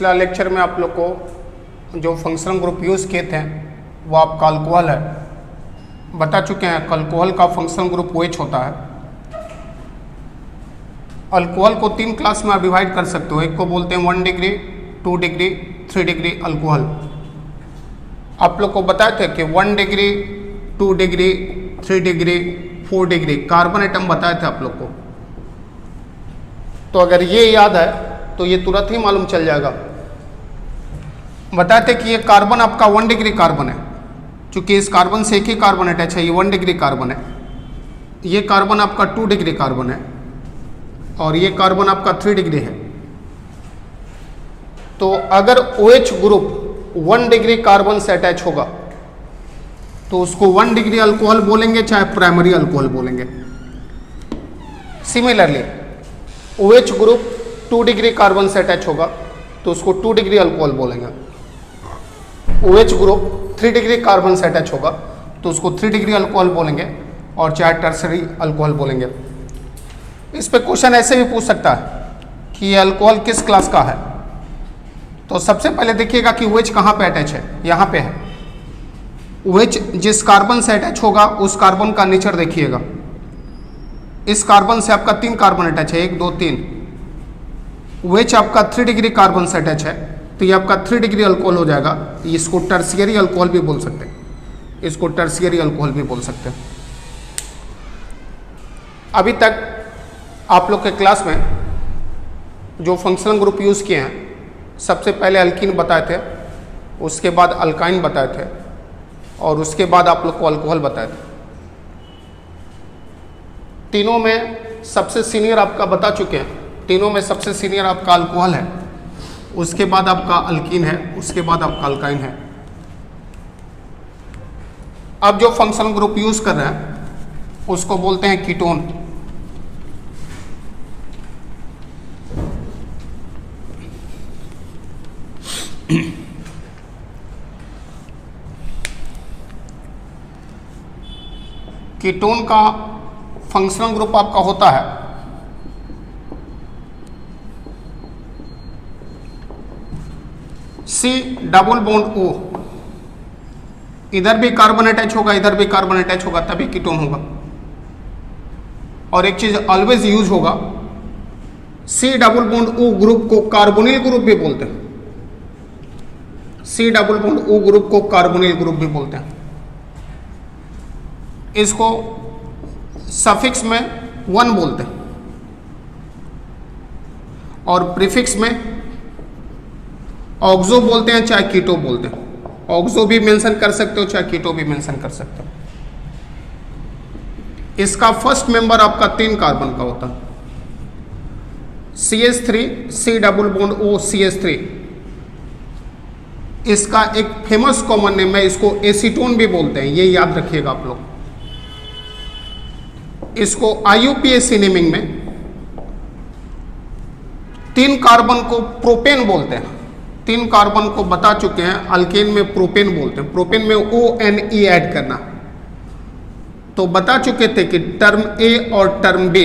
पिछला लेक्चर में आप लोग को जो फंक्शनल ग्रुप यूज़ किए थे वो आपका अल्कोहल है, बता चुके हैं। अल्कोहल का फंक्शनल ग्रुप OH होता है। अल्कोहल को 3 क्लास में आप डिवाइड कर सकते हो। एक को बोलते हैं 1 डिग्री, 2 डिग्री, 3 डिग्री अल्कोहल। आप लोग को बताए थे कि 1 degree, 2 degree, 3 degree, 4 degree carbon atom बताए थे आप लोग को। तो अगर ये याद है तो ये तुरंत ही मालूम चल जाएगा। बताते कि ये कार्बन आपका 1 डिग्री कार्बन है, क्योंकि इस कार्बन से एक ही कार्बन अटैच है, ये 1 डिग्री कार्बन है। ये कार्बन आपका 2 डिग्री कार्बन है और ये कार्बन आपका 3 डिग्री है। तो अगर OH ग्रुप 1 डिग्री कार्बन से अटैच होगा तो उसको 1 डिग्री अल्कोहल बोलेंगे, चाहे प्राइमरी अल्कोहल बोलेंगे। Similarly OH group 2 degree carbon से अटैच होगा तो उसको 2 डिग्री अल्कोहल बोलेंगे। OH ग्रुप 3 डिग्री कार्बन से अटैच होगा तो उसको 3 डिग्री अल्कोहल बोलेंगे, और चाहे टर्सरी अल्कोहल बोलेंगे। इस पे क्वेश्चन ऐसे भी पूछ सकता है कि ये अल्कोहल किस क्लास का है। तो सबसे पहले देखिएगा कि OH कहाँ पे अटैच है, यहाँ पे है। OH जिस कार्बन से अटैच होगा उस कार्बन का नेचर देखिएगा। इस कार्बन से आपका 3 कार्बन अटैच है, 1 2 3। OH आपका 3 डिग्री कार्बन से अटैच है तो ये आपका 3 डिग्री अल्कोहल हो जाएगा। इसको टर्शियरी अल्कोहल भी बोल सकते हैं, इसको टर्शियरी अल्कोहल भी बोल सकते हैं। अभी तक आप लोग के क्लास में जो फंक्शनल ग्रुप यूज़ किए हैं, सबसे पहले अल्कीन बताए थे, उसके बाद अल्काइन बताए थे, और उसके बाद आप लोग को अल्कोहल बताए थे। तीनों में सबसे सीनियर आपका बता चुके हैं। तीनों में सबसे सीनियर आपका अल्कोहल है, उसके बाद आपका अल्कीन है, उसके बाद आपका अल्काइन है। अब जो फंक्शनल ग्रुप यूज़ कर रहे हैं उसको बोलते हैं कीटोन। कीटोन का फंक्शनल ग्रुप आपका होता है C डबल बॉन्ड O। इधर भी कार्बन अटैच होगा, इधर भी कार्बन अटैच होगा, तभी कीटोन होगा। और एक चीज ऑलवेज यूज होगा, C double bond O group को कार्बोनिल ग्रुप भी बोलते हैं। C double bond O group को कार्बोनिल ग्रुप भी बोलते हैं। इसको सफिक्स में 1 बोलते हैं और प्रीफिक्स में ऑक्सो बोलते हैं, चाहे कीटो बोलते हैं। ऑक्सो भी मेंशन कर सकते हो, चाहे कीटो भी मेंशन कर सकते हो। इसका फर्स्ट मेंबर आपका 3 कार्बन का होता है, CH3, C double bond O CH3। इसका एक फेमस कॉमन नेम है, इसको एसीटोन भी बोलते हैं, ये याद रखिएगा आप लोग। इसको IUPAC नेमिंग में 3 कार्बन को प्रोपेन बोलते हैं। 3 कार्बन को बता चुके हैं, अल्केन में प्रोपेन बोलते हैं। प्रोपेन में ONE ऐड करना। तो बता चुके थे कि टर्म A और टर्म B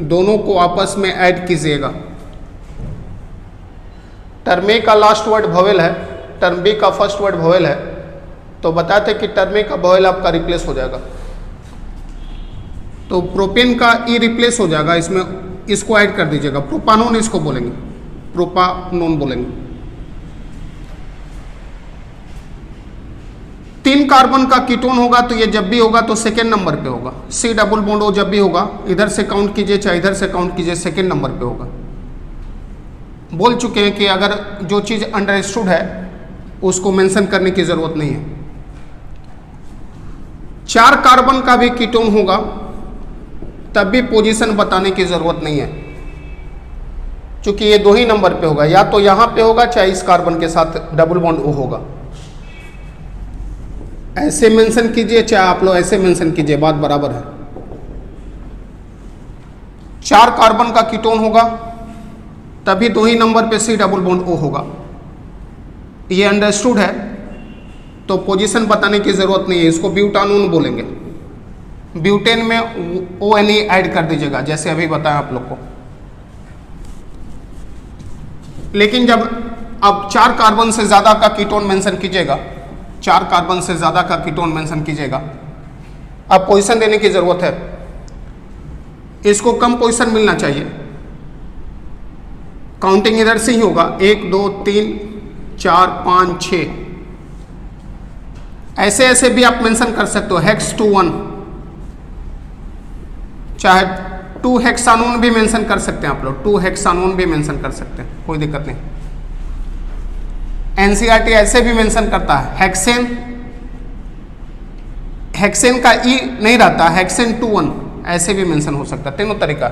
दोनों को आपस में ऐड कीजिएगा। टर्म A का लास्ट वर्ड वोवेल है, टर्म B का फर्स्ट वर्ड वोवेल है, तो बताते कि टर्म A का वोवेल आपका रिप्लेस हो जाएगा। तो प्रोपेन का E रिप्लेस हो जाएगा, इसमें इसको ऐड कर दीजिएगा। प्रोपानोन इसको बोलेंगे, प्रोपानोन बोलेंगे। 3 कार्बन का कीटोन होगा तो ये जब भी होगा तो सेकेंड नंबर पे होगा। C डबल बॉन्ड O जब भी होगा, इधर से काउंट कीजिए चाहे इधर से काउंट कीजिए, सेकेंड नंबर पे होगा। बोल चुके हैं कि अगर जो चीज़ अंडरस्टूड है उसको मेंशन करने की ज़रूरत नहीं है। 4 कार्बन का भी कीटोन होगा तब भी पोजीशन बताने की ज़रूरत नहीं है, क्योंकि ये 2 ही नंबर पे होगा। या तो यहाँ पे होगा, चाहे इस कार्बन के साथ डबल बॉन्ड O होगा। ऐसे मेंशन कीजिए चाहे आप लोग ऐसे मेंशन कीजिए, बात बराबर है। 4 कार्बन का कीटोन होगा तभी 2 ही नंबर पे C डबल बॉन्ड O होगा। ये अंडरस्टूड है तो पोजीशन बताने की जरूरत नहीं है। इसको ब्यूटानोन बोलेंगे। ब्यूटेन में ONE ऐड कर दीजिएगा, जैसे अभी बताया आप लोग को। लेकिन जब अब 4 कार्बन से ज़्यादा का कीटोन मेंशन कीजिएगा, 4 कार्बन से ज़्यादा का कीटोन मेंशन कीजिएगा। अब पोजीशन देने की ज़रूरत है, इसको कम पोजीशन मिलना चाहिए। काउंटिंग इधर से ही होगा, 1 2 3 4 5 6, ऐसे ऐसे भी आप मेंशन कर सकते हो। हेक्स 2 1, चाहे 2 हेक्सानोन भी मेंशन कर सकते हैं आप लोग, 2 हेक्सानोन भी मेंशन कर सकते हैं, कोई दिक्कत नहीं। एनसीईआरटी ऐसे भी मेंशन करता है, हेक्सेन, हेक्सेन का ई नहीं रहता, हेक्सेन 2 1 ऐसे भी मेंशन हो सकता है। तीनों तरीका,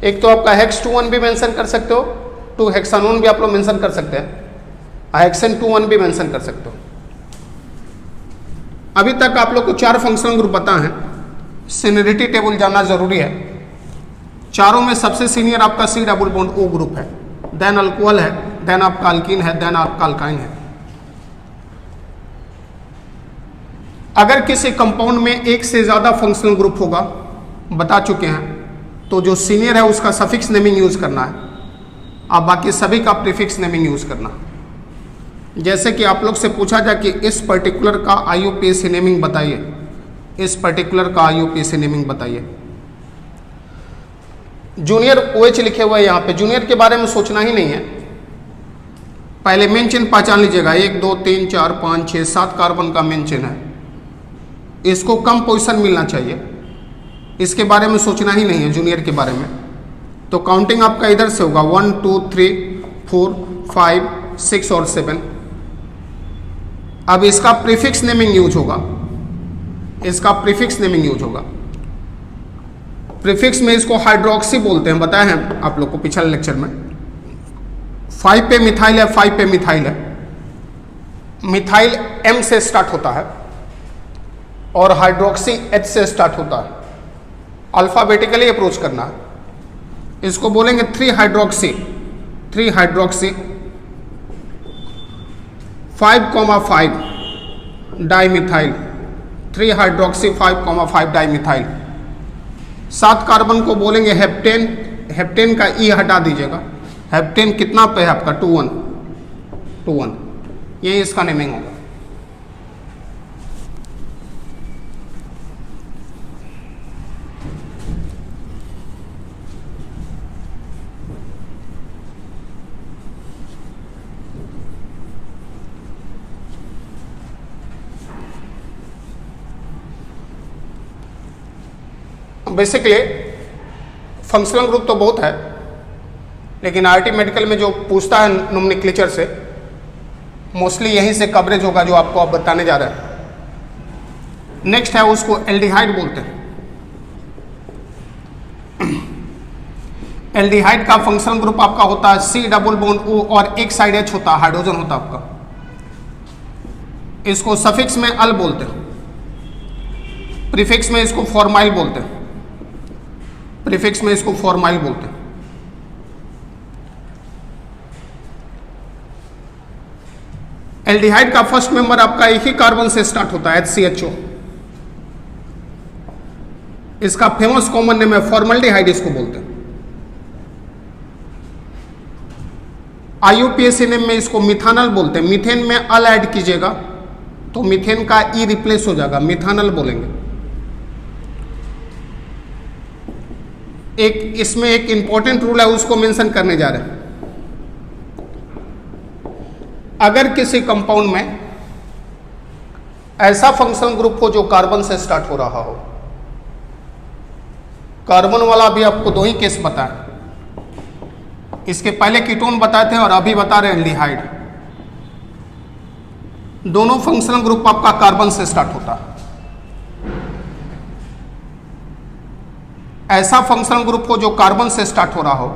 एक तो आपका हेक्स 2 1 भी मेंशन कर सकते हो, 2 हेक्सानोन भी आप लोग मेंशन कर सकते हैं, हेक्सेन 2 1 भी मेंशन कर सकते हो। अभी तक आप लोग को 4 फंक्शनल ग्रुप पता है, सीनियरिटी टेबल जानना जरूरी है। चारों में सबसे सीनियर आपका C double bond O group है, देन अल्कोहल है, देन आपका अल्कीन है, देन आपका अल्काइन है। अगर किसी कंपाउंड में एक से ज्यादा फंक्शनल ग्रुप होगा, बता चुके हैं, तो जो सीनियर है उसका सफिक्स नेमिंग यूज करना है, अब बाकी सभी का प्रीफिक्स नेमिंग यूज करना। जैसे कि आप लोग से पूछा जाए कि इस पर्टिकुलर का IUPAC नेमिंग बताइए, इस पर्टिकुलर का IUPAC नेमिंग बताइए। जूनियर OH लिखे हुए हैं यहाँ पे, जूनियर के बारे में सोचना ही नहीं है, पहले मेन चेन पहचान लीजिएगा। 1 2 3 4 5 6 7 कार्बन का मेन चेन है, इसको कम पोजीशन मिलना चाहिए, इसके बारे में सोचना ही नहीं है जूनियर के बारे में। तो काउंटिंग आपका इधर से होगा 1 2 3 4 5 6 और 7। अब इसका प्रीफिक्स नेमिंग यूज होगा, इसका प्रीफिक्स नेमिंग यूज होगा। प्रीफिक्स में इसको हाइड्रोक्सी बोलते हैं, बताया है आप लोग को पिछले लेक्चर में। 5 पे मिथाइल है, 5 पे मिथाइल है, मिथाइल M से स्टार्ट होता है और हाइड्रोक्सी H से स्टार्ट होता है। अल्फाबेटिकली अप्रोच करना है, इसको बोलेंगे 3 hydroxy 5,5 dimethyl, 3 hydroxy 5,5 dimethyl. 7 carbon को बोलेंगे हेप्टेन, हेप्टेन का ई हटा दीजिएगा। हेप्टेन कितना पे है आपका 2 1, ये इसका नेमिंग होगा। बेसिकली फंक्शनल ग्रुप तो बहुत है, लेकिन आरटी मेडिकल में जो पूछता है नोमेनक्लेचर से, मोस्टली यहीं से कवरेज होगा जो आपको आप बताने जा रहे हैं। नेक्स्ट है, उसको एल्डिहाइड बोलते हैं। एल्डिहाइड का फंक्शनल ग्रुप आपका होता है C डबल बॉन्ड O और एक साइड H होता है, हाइड्रोजन होता है आपका। इसको सफिक्स में अल बोलते हैं, प्रीफिक्स में इसको फॉर्माइल बोलते हैं, प्रीफिक्स में इसको फॉर्माइल बोलते हैं। एल्डिहाइड का फर्स्ट मेंबर आपका एक ही कार्बन से स्टार्ट होता है, HCHO। इसका फेमस कॉमन नेम है फॉर्मल्डिहाइड, इसको बोलते हैं। IUPAC नेम में इसको मिथानल बोलते हैं। मीथेन में अल ऐड कीजिएगा तो मीथेन का ई रिप्लेस हो जाएगा, मिथानल बोलेंगे। एक इसमें एक इंपॉर्टेंट रूल है, उसको मेंशन करने जा रहे हैं। अगर किसी कंपाउंड में ऐसा फंक्शनल ग्रुप हो जो कार्बन से स्टार्ट हो रहा हो, कार्बन वाला भी आपको 2 ही केस बताए, इसके पहले कीटोन बताए थे और अभी बता रहे हैं एल्डिहाइड। दोनों फंक्शनल ग्रुप आपका कार्बन से स्टार्ट होता है। ऐसा फंक्शनल ग्रुप हो जो कार्बन से स्टार्ट हो रहा हो,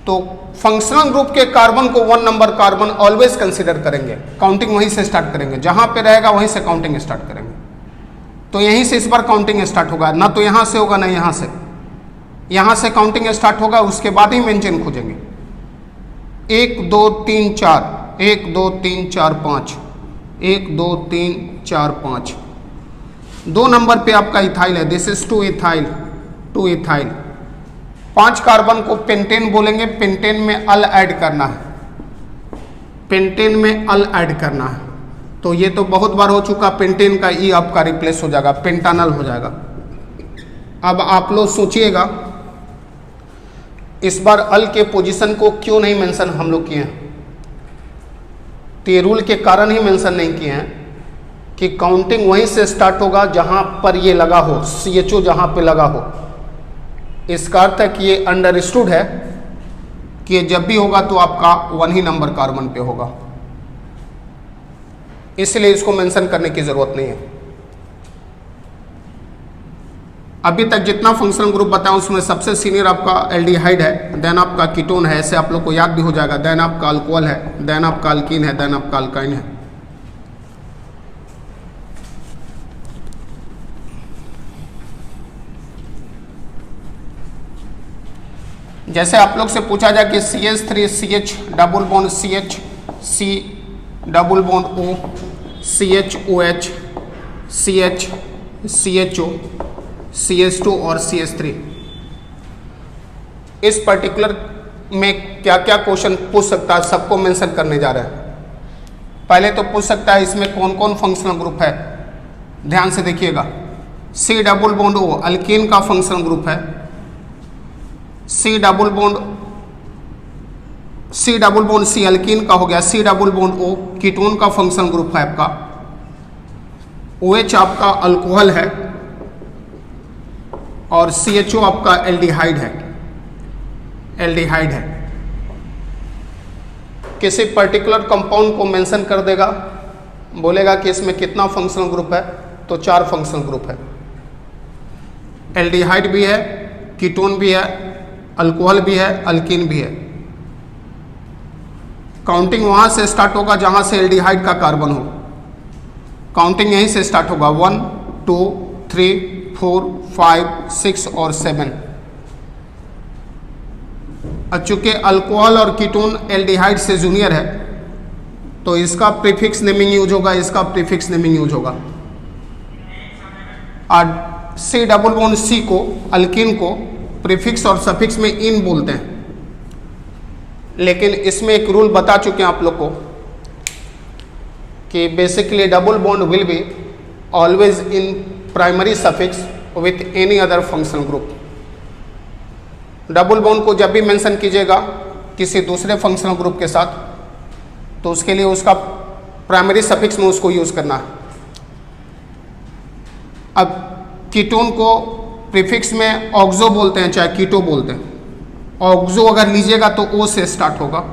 तो फंक्शनल ग्रुप के कार्बन को 1 नंबर कार्बन ऑलवेज कंसीडर करेंगे, काउंटिंग वहीं से स्टार्ट करेंगे, जहां पे रहेगा वहीं से काउंटिंग स्टार्ट करेंगे। तो यहीं से इस बार काउंटिंग स्टार्ट होगा, ना तो यहां से होगा ना यहां से, यहां से काउंटिंग स्टार्ट होगा, उसके बाद ही मेन चेन खोजेंगे। 1 2 3 4, 1 2 3 4 5, 1 2 3 4 5। 2 नंबर पे आपका इथाइल है, this is 2 ethyl, 2 ethyl. 5 carbon को पेंटेन बोलेंगे, पेंटेन में अल ऐड करना है, पेंटेन में अल ऐड करना है। तो ये तो बहुत बार हो चुका, पेंटेन का ई आपका रिप्लेस हो जाएगा, पेंटानल हो जाएगा। अब आप लोग सोचिएगा इस बार अल के पोजीशन को क्यों नहीं मेंशन हम लोग किए हैं। तो ये रूल के कारण ही मेंशन नहीं किए हैं कि काउंटिंग वहीं से स्टार्ट होगा जहां पर ये लगा हो, CHO जहां पे लगा हो। इसका अर्थ है कि ये अंडरस्टूड है कि ये जब भी होगा तो आपका 1 ही नंबर कार्बन पे होगा, इसलिए इसको मेंशन करने की जरूरत नहीं है। अभी तक जितना फंक्शनल ग्रुप बताया उसमें सबसे सीनियर आपका एल्डिहाइड है, देन आपका कीटोन है, ऐसे आप लोग को याद भी हो जाएगा, देन आपका अल्कोहल है, देन आपका अल्कीन है, देन आपका अल्काइन है। जैसे आप लोग से पूछा जाए कि CH3 CH double bond CH C double bond O CHOH CH CHO CH2 और CH3, इस पर्टिकुलर में क्या क्या क्वेश्चन पूछ सकता है सबको मेंशन करने जा रहे हैं। पहले तो पूछ सकता है इसमें कौन कौन फंक्शनल ग्रुप है, ध्यान से देखिएगा। C double bond O alkyne का फंक्शनल ग्रुप है, C double bond C alkyne का हो गया, C double bond O ketone का फंक्शनल ग्रुप है आपका, OH आपका अल्कोहल है और CHO आपका एल्डिहाइड है, एल्डिहाइड है। किसी पर्टिकुलर कंपाउंड को मेंशन कर देगा, बोलेगा कि इसमें कितना फंक्शनल ग्रुप है, तो 4 फंक्शनल ग्रुप है, एल्डिहाइड भी है, कीटोन भी है, अल्कोहल भी है, अल्कीन भी है। काउंटिंग वहां से स्टार्ट होगा जहां से एल्डिहाइड का कार्बन हो, काउंटिंग यहीं से स्टार्ट होगा 1 2 3 4 5 6 और 7। अब चूंकि अल्कोहल और कीटोन एल्डिहाइड से जूनियर है तो इसका प्रीफिक्स नेमिंग यूज होगा, इसका प्रीफिक्स नेमिंग यूज होगा। और C डबल बॉन्ड C को अल्कीन को प्रीफिक्स और सफिक्स में इन बोलते हैं, लेकिन इसमें एक रूल बता चुके हैं आप लोग को कि basically double bond will be always in primary suffix with any other functional group. Double bond को जब भी मेंशन कीजिएगा किसी दूसरे फंक्शनल ग्रुप के साथ तो उसके लिए उसका प्राइमरी सफिक्स में उसको यूज करना है। अब कीटोन को प्रीफिक्स में ऑक्सो बोलते हैं, चाहे कीटो बोलते हैं। ऑक्सो अगर लीजिएगा तो O से स्टार्ट होगा,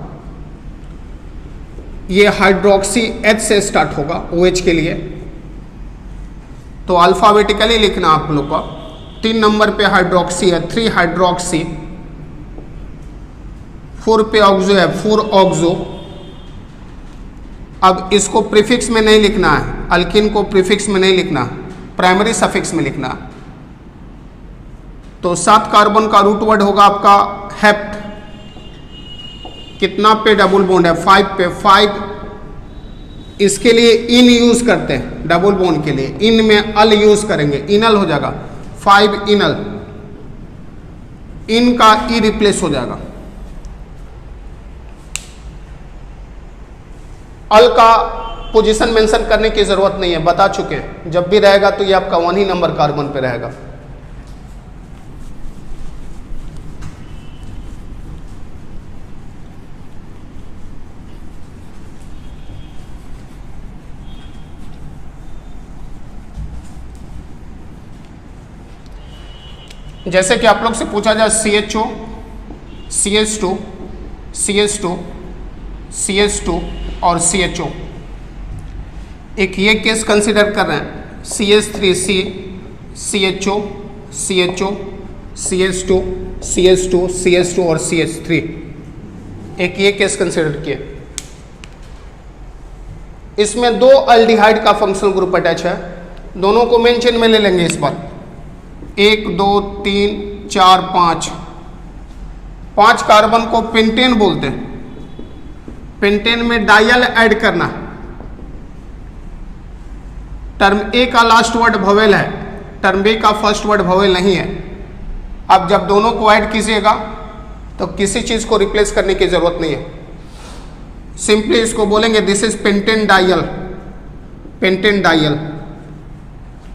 ये हाइड्रोक्सी H से स्टार्ट होगा OH के लिए। तो अल्फाबेटिकली लिखना आप लोग का, 3 नंबर पे हाइड्रोक्सी है 3 हाइड्रोक्सी, 4 पे ऑक्सो है 4 ऑक्सो। अब इसको प्रीफिक्स में नहीं लिखना है, अल्कीन को प्रीफिक्स में नहीं लिखना, प्राइमरी सफिक्स में लिखना। तो 7 कार्बन का रूट वर्ड होगा आपका हेप्ट। कितना पे डबल बॉन्ड है, 5 पे। 5 इसके लिए इन यूज करते हैं, डबल बॉन्ड के लिए इन में अल यूज करेंगे, इनल हो जाएगा 5 इनल, इन का ई रिप्लेस हो जाएगा। अल का पोजीशन मेंशन करने की जरूरत नहीं है, बता चुके हैं। जब भी रहेगा तो ये आपका 1 ही नंबर कार्बन पे रहेगा। जैसे कि आप लोग से पूछा जाए CHO CH2 CH2 CH2 और CHO, एक ये केस कंसिडर कर रहे हैं CH3C CHO CHO CH2 CH2 CH2 और CH3, एक ये केस कंसिडर किए। इसमें 2 एल्डिहाइड का फंक्शनल ग्रुप अटैच है, दोनों को मेन चेन में ले लेंगे इस बार। 1 2 3 4 5 5 कार्बन को पेंटेन बोलते हैं। पेंटेन में डायल ऐड करना। टर्म ए का लास्ट वर्ड वोवेल है, टर्म बी का फर्स्ट वर्ड वोवेल नहीं है। अब जब दोनों को ऐड कीजिएगा तो किसी चीज को रिप्लेस करने की जरूरत नहीं है, सिंपली इसको बोलेंगे this is pentane dial, pentane dial.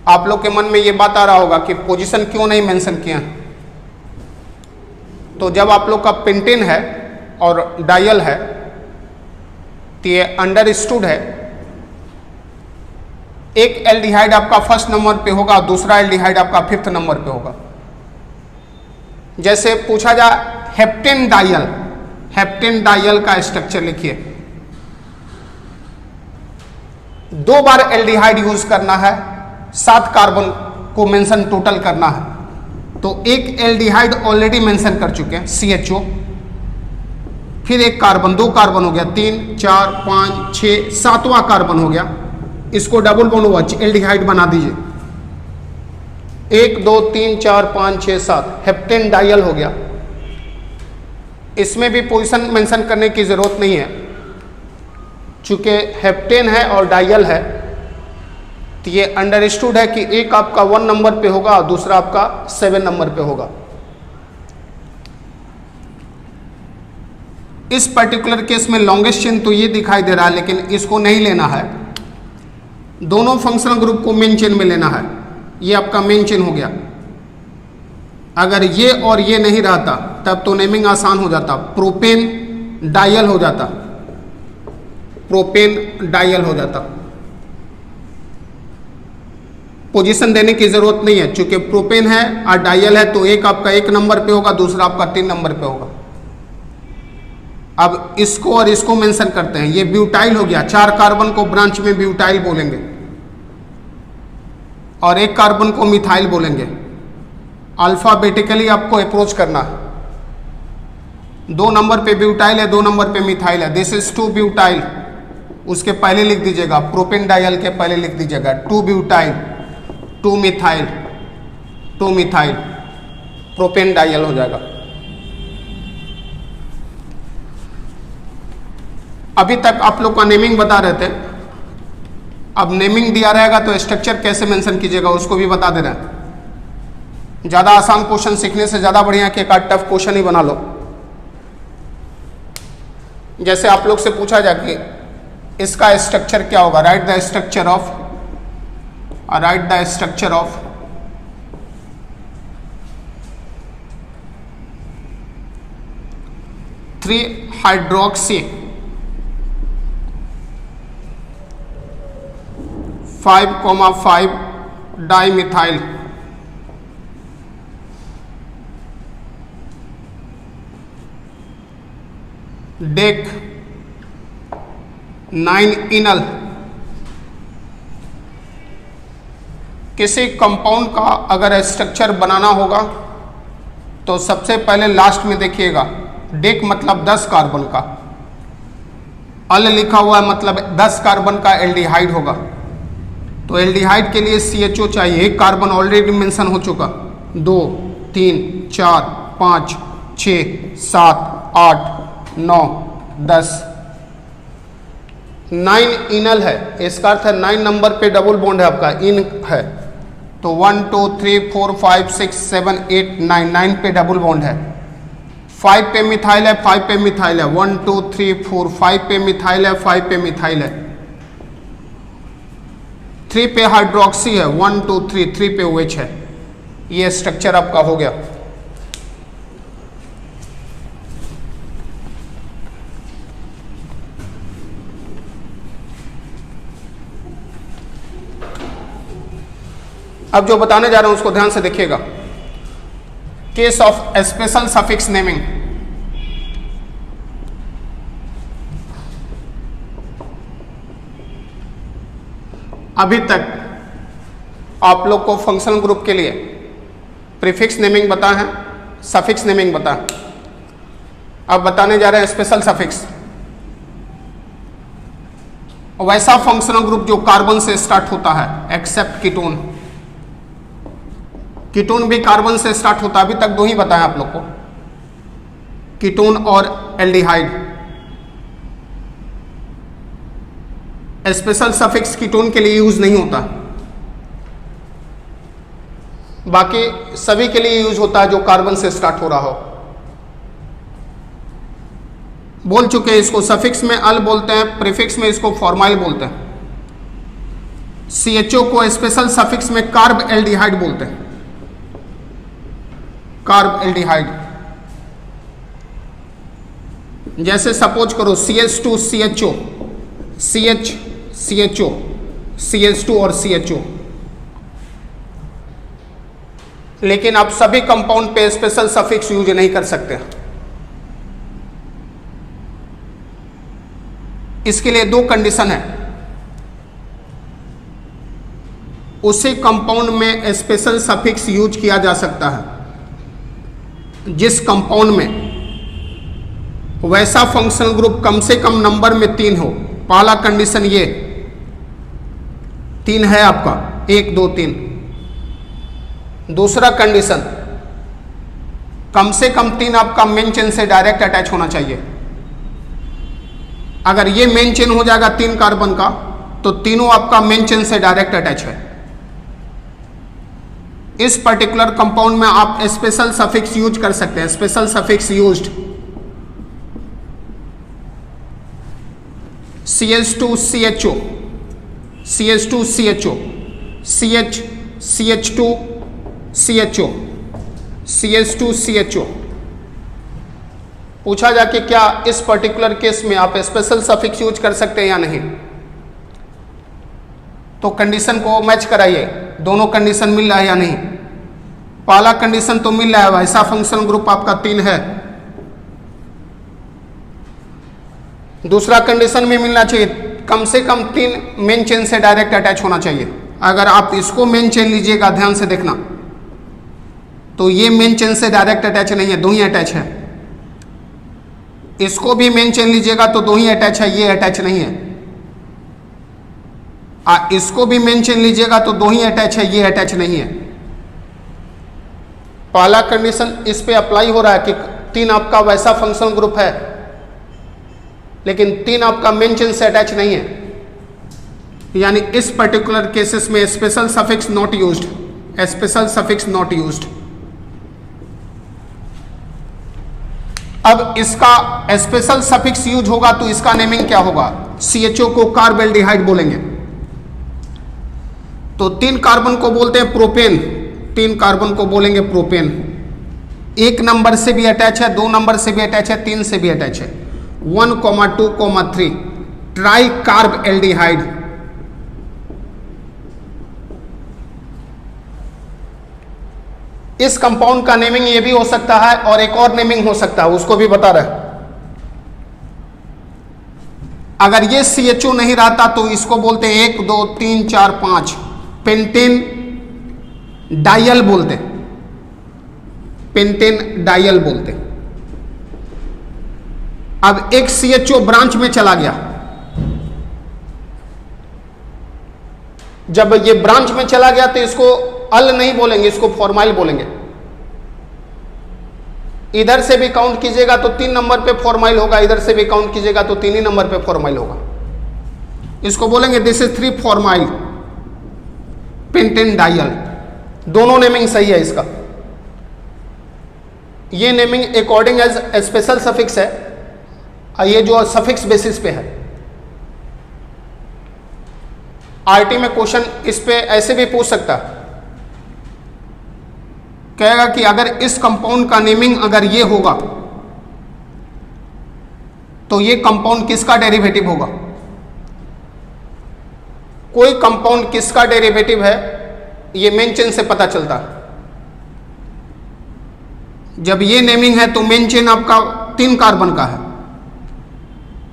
आप लोग के मन में ये बात आ रहा होगा कि पोजीशन क्यों नहीं मेंशन किया, तो जब आप लोग का पेंटेन है और डायल है तो ये अंडरस्टूड है, एक एल्डिहाइड आपका फर्स्ट नंबर पे होगा, दूसरा एल्डिहाइड आपका फिफ्थ नंबर पे होगा। जैसे पूछा जाए हेप्टेन डायल, हेप्टेन डायल का स्ट्रक्चर लिखिए, 2 बार एल्डिहाइड यूज करना है, 7 कार्बन को मेंशन टोटल करना है, तो एक एल्डिहाइड ऑलरेडी मेंशन कर चुके हैं CHO, फिर एक कार्बन, 2 कार्बन हो गया, 3 4 5 6 7वां कार्बन हो गया, इसको डबल बॉन्ड हुआ एल्डिहाइड बना दीजिए, 1 2 3 4 5 6 7 हेप्टेन डायल हो गया। इसमें भी पोजीशन मेंशन करने की जरूरत नहीं है, चूंकि हेप्टेन है और डायल है तो ये अंडरस्टूड है कि एक आपका 1 नंबर पे होगा और दूसरा आपका 7 नंबर पे होगा। इस पर्टिकुलर केस में लॉन्गेस्ट चेन तो ये दिखाई दे रहा है, लेकिन इसको नहीं लेना है, दोनों फंक्शनल ग्रुप को मेन चेन में लेना है। ये आपका मेन चेन हो गया। अगर ये और ये नहीं रहता तब तो नेमिंग आसान हो जाता, प्रोपेन डायल हो जाता, प्रोपेन डायल हो जाता। पोजीशन देने की जरूरत नहीं है, चूंकि प्रोपेन है और डायल है तो एक आपका 1 नंबर पे होगा, दूसरा आपका 3 नंबर पे होगा। अब इसको और इसको मेंशन करते हैं, ये ब्यूटाइल हो गया, 4 कार्बन को ब्रांच में ब्यूटाइल बोलेंगे और 1 कार्बन को मिथाइल बोलेंगे। अल्फाबेटिकली आपको अप्रोच करना है, 2 नंबर पे ब्यूटाइल है, 2 नंबर पे मिथाइल है, दिस इज 2 ब्यूटाइल, उसके पहले लिख दीजिएगा, प्रोपेन डायल के पहले लिख दीजिएगा 2 butyl, 2 methyl, 2 methyl, propane dial हो जाएगा। अभी तक आप लोग का नेमिंग बता रहे थे, अब नेमिंग दिया रहेगा तो स्ट्रक्चर कैसे मेंशन कीजिएगा उसको भी बता दे रहे हैं। ज़्यादा आसान क्वेश्चन सीखने से ज़्यादा बढ़िया कि एक आध टफ क्वेश्चन ही बना लो। जैसे आप लोग से पूछा जाए कि इसका स्ट्रक्चर क्या होगा, right the structure of, right the structure of three hydroxy 5,5 dimethyl dec 9 enal. किसी कंपाउंड का अगर स्ट्रक्चर बनाना होगा तो सबसे पहले लास्ट में देखिएगा, डेक मतलब 10 कार्बन का, अल लिखा हुआ है मतलब 10 कार्बन का एल्डिहाइड होगा, तो एल्डिहाइड के लिए CHO चाहिए, 1 कार्बन ऑलरेडी मेंशन हो चुका, 2 3 4 5 6 7 8 9 10, 9 इनल है, इसका अर्थ है 9 नंबर पे डबल बॉन्ड है आपका, इन है, तो 1 2 3 4 5 6 7 8 9, 9 पे डबल बॉन्ड है, 5 पे मिथाइल है, 5 पे मिथाइल है, 1 2 3 4 5 पे मिथाइल है, 5 पे मिथाइल है, 3 पे हाइड्रोक्सी है, 1 2 3 3 पे OH है। ये स्ट्रक्चर आपका हो गया। अब जो बताने जा रहा हूं उसको ध्यान से देखिएगा। Case of special suffix naming, अभी तक आप लोग को फंक्शनल ग्रुप के लिए प्रीफिक्स नेमिंग बता है, सफिक्स नेमिंग बता है, अब बताने जा रहे हैं स्पेशल सफिक्स। वैसा फंक्शनल ग्रुप जो कार्बन से स्टार्ट होता है एक्सेप्ट कीटोन, कीटोन भी कार्बन से स्टार्ट होता है, अभी तक 2 ही बताया आप लोग को, कीटोन और एल्डिहाइड। स्पेशल सफिक्स कीटोन के लिए यूज नहीं होता, बाकी सभी के लिए यूज होता है जो कार्बन से स्टार्ट हो रहा हो। बोल चुके हैं, इसको सफिक्स में अल बोलते हैं, प्रीफिक्स में इसको फॉर्माइल बोलते हैं। CHO को स्पेशल सफिक्स में कार्ब एल्डिहाइड बोलते हैं, कार्ब एल्डिहाइड। जैसे सपोज करो CH2CHO, CH CHO, CH2 और CHO, लेकिन आप सभी कंपाउंड पे स्पेशल सफिक्स यूज नहीं कर सकते। इसके लिए दो कंडीशन है। उसी कंपाउंड में स्पेशल सफिक्स यूज किया जा सकता है जिस कंपाउंड में वैसा फंक्शनल ग्रुप कम से कम नंबर में 3 हो। पहला कंडीशन ये 3 है आपका, 1 2 3। दूसरा कंडीशन कम से कम 3 आपका मेन चेन से डायरेक्ट अटैच होना चाहिए। अगर ये मेन चेन हो जाएगा 3 कार्बन का तो तीनों आपका मेन चेन से डायरेक्ट अटैच है। इस पर्टिकुलर कंपाउंड में आप स्पेशल सफिक्स यूज कर सकते हैं। Special suffix used CH2CHO, CH2CHO, CH2CHO, CH2CHO। पूछा जाके क्या इस पर्टिकुलर केस में आप स्पेशल सफिक्स यूज कर सकते हैं या नहीं, तो कंडीशन को मैच कराइए, दोनों कंडीशन मिल रहा है या नहीं। पहला कंडीशन तो मिल रहा है, वैसा फंक्शनल ग्रुप आपका 3 है। दूसरा कंडीशन में मिलना चाहिए कम से कम 3 मेन चेन से डायरेक्ट अटैच होना चाहिए। अगर आप इसको मेन चेन लीजिएगा, ध्यान से देखना, तो ये मेन चेन से डायरेक्ट अटैच नहीं है, दो ही अटैच है। इसको भी मेन चेन लीजिएगा तो दो ही अटैच है, ये अटैच नहीं है। इसको भी मेन चेन लीजिएगा तो दो ही अटैच है, ये अटैच नहीं है। पहला कंडीशन इस पे अप्लाई हो रहा है कि 3 आपका वैसा फंक्शनल ग्रुप है लेकिन 3 आपका मेन चेन से अटैच नहीं है, यानी इस पर्टिकुलर केसेस में special suffix not used, special suffix not used. अब इसका स्पेशल सफिक्स यूज होगा तो इसका नेमिंग क्या होगा? CHO को कार्बेल्डिहाइड बोलेंगे। तो 3 कार्बन को बोलते हैं प्रोपेन, 3 कार्बन को बोलेंगे प्रोपेन। 1 नंबर से भी अटैच है, 2 नंबर से भी अटैच है, 3 से भी अटैच है। 1, 2, 3 ट्राई कार्ब एल्डिहाइड। इस कंपाउंड का नेमिंग ये भी हो सकता है और एक और नेमिंग हो सकता है, उसको भी बता रहे। अगर ये CHO नहीं रहता तो इसको बोलते हैं 1 2 3 4 5 पेंटेन डायल बोलते, पेंटेन डायल बोलते। अब एक CHO ब्रांच में चला गया, जब ये ब्रांच में चला गया तो इसको अल नहीं बोलेंगे, इसको फॉर्माइल बोलेंगे। इधर से भी काउंट कीजिएगा तो 3 नंबर पे फॉर्माइल होगा, इधर से भी काउंट कीजिएगा तो 3 ही नंबर पे फॉर्माइल होगा। इसको बोलेंगे this is 3 formyl pentanedial. दोनों नेमिंग सही है इसका। ये naming according as special suffix है, ये जो सफिक्स बेसिस पे है। आरटी में क्वेश्चन इस पे ऐसे भी पूछ सकता, कहेगा कि अगर इस कंपाउंड का नेमिंग अगर ये होगा तो ये कंपाउंड किसका डेरिवेटिव होगा। कोई कंपाउंड किसका डेरिवेटिव है ये मेन चेन से पता चलता है। जब ये नेमिंग है तो मेन चेन आपका 3 कार्बन का है,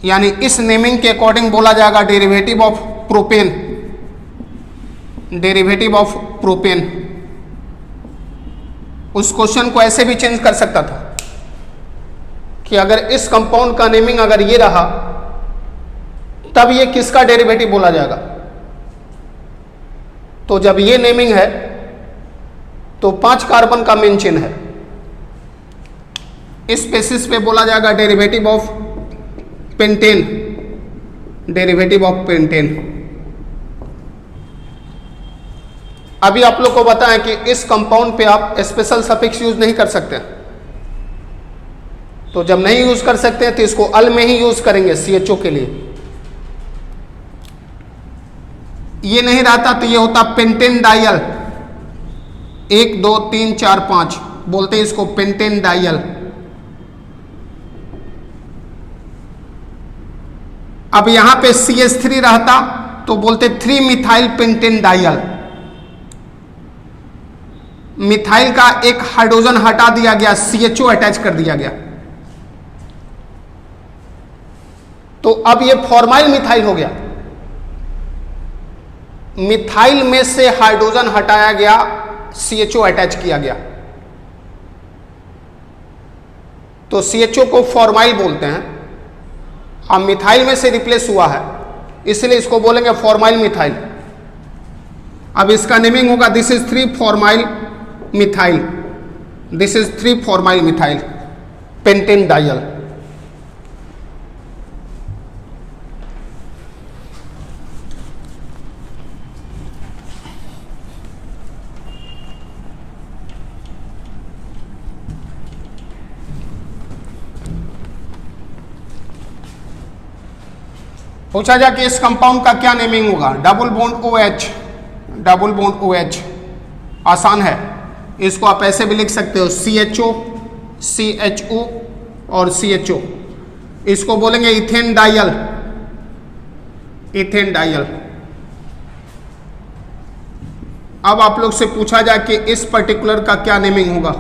यानी इस नेमिंग के अकॉर्डिंग बोला जाएगा derivative of propane, derivative of propane. उस क्वेश्चन को ऐसे भी चेंज कर सकता था कि अगर इस कंपाउंड का नेमिंग अगर ये रहा तब ये किसका डेरिवेटिव बोला जाएगा। तो जब ये नेमिंग है तो 5 कार्बन का मेन चेन है, इस बेसिस पे बोला जाएगा derivative of pentane, derivative of pentane. अभी आप लोग को बताएं कि इस कंपाउंड पे आप स्पेशल सफिक्स यूज नहीं कर सकते, तो जब नहीं यूज कर सकते हैं तो इसको अल में ही यूज करेंगे CHO के लिए। ये नहीं रहता तो ये होता पेंटेन डायल, 1 2 3 4 5 बोलते हैं इसको पेंटेन डायल। अब यहां पे CH3 रहता तो बोलते 3 मिथाइल पेंटेन डायल। मिथाइल का एक हाइड्रोजन हटा दिया गया, CHO अटैच कर दिया गया, तो अब ये फॉर्माइल मिथाइल हो गया। मिथाइल में से हाइड्रोजन हटाया गया, CHO अटैच किया गया, तो CHO को फॉर्माइल बोलते हैं। अब मिथाइल में से रिप्लेस हुआ है इसलिए इसको बोलेंगे फॉर्माइल मिथाइल। अब इसका नेमिंग होगा this is 3 formyl methyl, this is 3 formyl methyl pentane dial. पूछा जाए कि इस कंपाउंड का क्या नेमिंग होगा, double bond OH, double bond OH आसान है, इसको आप ऐसे भी लिख सकते हो CHO, CHO और CHO। इसको बोलेंगे इथेन डायल, इथेन डायल। अब आप लोग से पूछा जाए कि इस पर्टिकुलर का क्या नेमिंग होगा।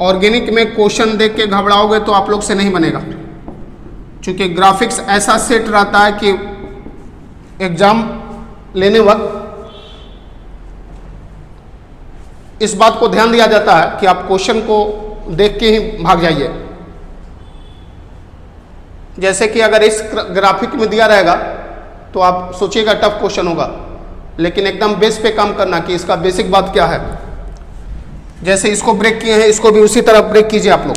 ऑर्गेनिक में क्वेश्चन देख के घबराओगे तो आप लोग से नहीं बनेगा, क्योंकि ग्राफिक्स ऐसा सेट रहता है कि एग्जाम लेने वक्त इस बात को ध्यान दिया जाता है कि आप क्वेश्चन को देख के ही भाग जाइए। जैसे कि अगर इस ग्राफिक में दिया रहेगा तो आप सोचिएगा टफ क्वेश्चन होगा, लेकिन एकदम बेस पे काम करना कि इसका बेसिक बात क्या है। जैसे इसको ब्रेक किए हैं, इसको भी उसी तरह ब्रेक कीजिए आप लोग।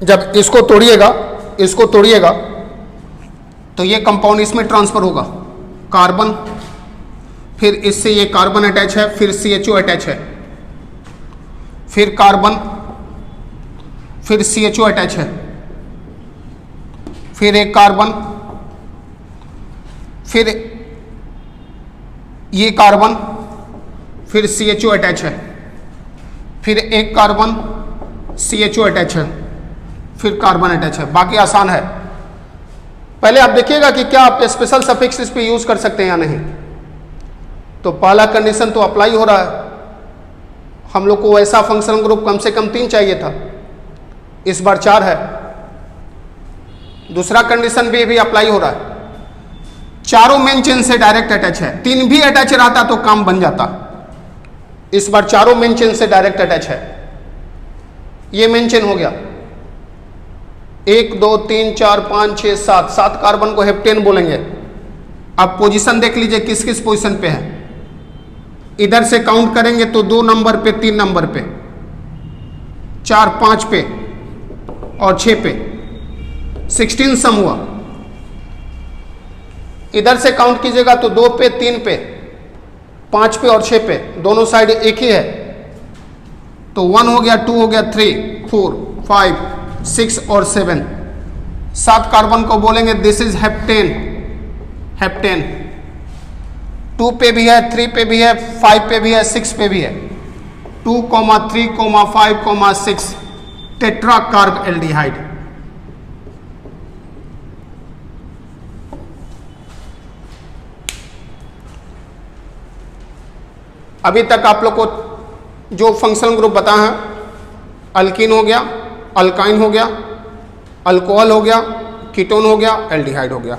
जब इसको तोड़िएगा, इसको तोड़िएगा तो ये कंपाउंड इसमें ट्रांसफर होगा, कार्बन, फिर इससे ये कार्बन अटैच है, फिर CHO अटैच है, फिर कार्बन, फिर CHO अटैच है, फिर एक कार्बन, फिर ये कार्बन, फिर CHO अटैच है, फिर एक कार्बन, CHO अटैच है, फिर कार्बन अटैच है। बाकी आसान है। पहले आप देखिएगा कि क्या आप स्पेशल सफिक्स इस पे यूज कर सकते हैं या नहीं। तो पहला कंडीशन तो अप्लाई हो रहा है, हम लोग को ऐसा फंक्शनल ग्रुप कम से कम 3 चाहिए था, इस बार 4 है। दूसरा कंडीशन भी अप्लाई हो रहा है, चारों मेन चेन से डायरेक्ट अटैच है, 3 भी अटैच रहता तो काम बन जाता, इस बार चारों मेन चेन से डायरेक्ट अटैच है। ये मेन चेन हो गया, 1 2 3 4 5 6 7, 7 कार्बन को हेप्टेन बोलेंगे। अब पोजीशन देख लीजिए किस किस पोजीशन पे है। इधर से काउंट करेंगे तो 2 नंबर पे, 3 नंबर पे, 4 5 पे और 6 पे, 16 सम हुआ। इधर से काउंट कीजिएगा तो 2 पे, 3 पे, 5 पे और 6 पे, दोनों साइड एक ही है, तो 1 हो गया, 2 हो गया, 3 4 5 6 और 7, 7 कार्बन को बोलेंगे दिस इज हेप्टेन, हेप्टेन। 2 पे भी है, 3 पे भी है, 5 पे भी है, 6 पे भी है, 2, 3, 5, 6 टेट्रा कार्ब एल्डिहाइड। अभी तक आप लोग को जो फंक्शनल ग्रुप बताया है, अल्कीन हो गया, अल्काइन हो गया, अल्कोहल हो गया, कीटोन हो गया, एल्डिहाइड हो गया।